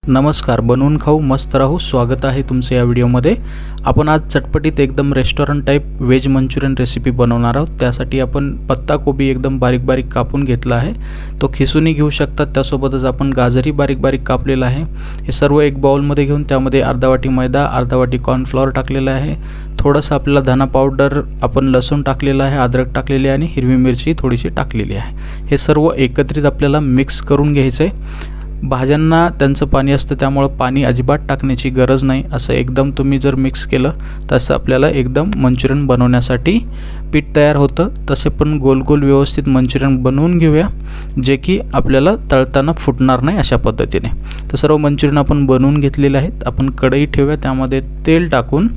नमस्कार, बनवून खाऊ मस्त राहू. स्वागत आहे तुमचं या व्हिडिओमध्ये. आपण आज चटपटीत एकदम restaurant type veg Manchurian recipe बनवणार आहोत. त्यासाठी आपण पत्ता कोबी एकदम बारीक बारीक कापून घेतला आहे, तो खिसूनही घेऊ शकतात. त्यासोबतच आपण गाजरही बारीक बारीक कापलेला आहे. हे सर्व एक बाउलमध्ये घेऊन त्यामध्ये अर्धा वाटी मैदा, अर्धा वाटी कॉर्नफ्लॉवर टाकलेला आहे. थोडंसं आपल्याला धना पावडर, आपण लसूण टाकलेला आहे, अद्रक टाकलेली आहे आणि हिरवी मिरची थोडीशी टाकलेली आहे. हे सर्व एकत्रित आपल्याला मिक्स करून घ्यायचं आहे. भाज्यांना त्यांचं पाणी असतं, त्यामुळे पाणी अजिबात टाकण्याची गरज नाही. असं एकदम तुम्ही जर मिक्स केलं तसं आपल्याला एकदम मंचुरियन बनवण्यासाठी पीठ तयार होतं. तसे पण गोल गोल व्यवस्थित मंचुरियन बनवून घेऊया, जे की आपल्याला तळताना फुटणार नाही अशा पद्धतीने. तर सर्व मंचुरियन आपण बनवून घेतलेले आहेत. आपण कढई ठेवूया, त्यामध्ये तेल टाकून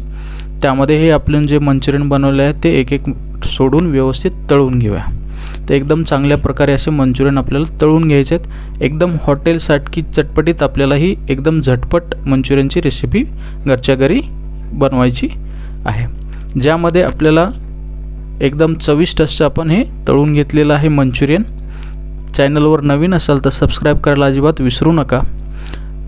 त्यामध्ये हे आपण जे मंचुरियन बनवले आहे ते एक एक सोडून व्यवस्थित तळून घेऊया. तर एकदम चांगल्या प्रकारे असे मंचुरियन आपल्याला तळून घ्यायचे आहेत. एकदम हॉटेलसारखी चटपटीत आपल्याला ही एकदम झटपट मंचुरियनची रेसिपी घरच्या घरी बनवायची आहे, ज्यामध्ये आपल्याला एकदम चविष्ट असं आपण हे तळून घेतलेलं आहे मंचुरियन. चॅनलवर नवीन असाल तर सबस्क्राईब करायला अजिबात विसरू नका.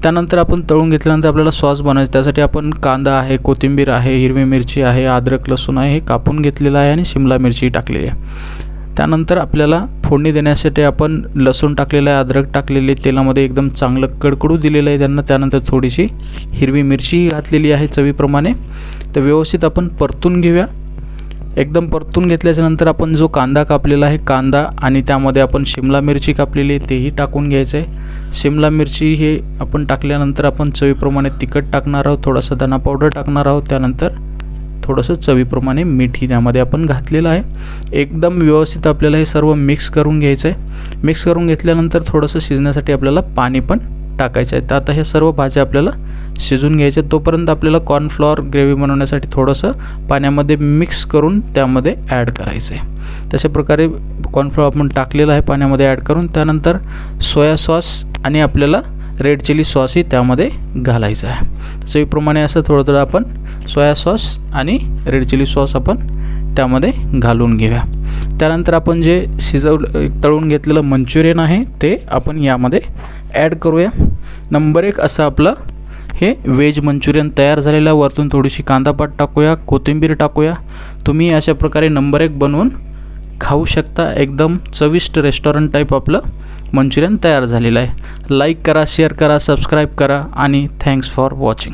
त्यानंतर आपण तळून घेतल्यानंतर आपल्याला सॉस बनवायचा. त्यासाठी आपण कांदा आहे, कोथिंबीर आहे, हिरवी मिरची आहे, अद्रक लसूण आहे, हे कापून घेतलेलं आहे आणि शिमला मिरची टाकलेली आहे. त्यानंतर आपल्याला फोडणी देण्यासाठी आपण लसूण टाकलेलं आहे, अद्रक टाकलेले, तेलामध्ये एकदम चांगलं कडकडू दिलेलं आहे त्यांना. त्यानंतर थोडीशी हिरवी मिरची घातलेली आहे चवीप्रमाणे. तर व्यवस्थित आपण परतून घेऊया. एकदम परतून घेतल्याच्यानंतर आपण जो कांदा कापलेला आहे, कांदा आणि त्यामध्ये आपण शिमला मिरची कापलेली आहे तेही टाकून घ्यायचं आहे. शिमला मिरची हे आपण टाकल्यानंतर आपण चवीप्रमाणे तिखट टाकणार आहोत, थोडासा धना पावडर टाकणार आहोत. त्यानंतर थोडंसं चवीप्रमाणे मीठही त्यामध्ये आपण घातलेलं आहे. एकदम व्यवस्थित आपल्याला हे सर्व मिक्स करून घ्यायचं आहे. मिक्स करून घेतल्यानंतर थोडंसं शिजण्यासाठी आपल्याला पाणी पण टाकायचं आहे. तर आता हे सर्व भाज्या आपल्याला शिजून घ्यायच्या. तोपर्यंत आपल्याला कॉर्नफ्लॉवर ग्रेव्ही बनवण्यासाठी थोडंसं पाण्यामध्ये मिक्स करून त्यामध्ये ॲड करायचं आहे. तशा प्रकारे कॉर्नफ्लॉवर आपण टाकलेलं आहे पाण्यामध्ये ॲड करून. त्यानंतर सोया सॉस आणि आपल्याला रेड चिली सॉसही त्यामध्ये घालायचं आहे. चवीप्रमाणे असं थोडं थोडं आपण सोया सॉस आणि रेड चिली सॉस आपण त्यामध्ये घालून घेऊया. त्यानंतर आपण जे तळून घेतलेलं मंचुरियन आहे ते आपण यामध्ये ॲड करूया. नंबर 1 असं आपलं हे व्हेज मंचुरियन तयार झालेलं. वरतून थोडीशी कांदापात टाकूया, कोथिंबीर टाकूया. तुम्ही अशा प्रकारे नंबर 1 बनवून खाऊ शकता. एकदम चविष्ट रेस्टॉरंट टाईप आपलं मंचुरियन तयार झालेलं आहे. लाईक करा, शेअर करा, सबस्क्राईब करा आणि थँक्स फॉर वॉचिंग.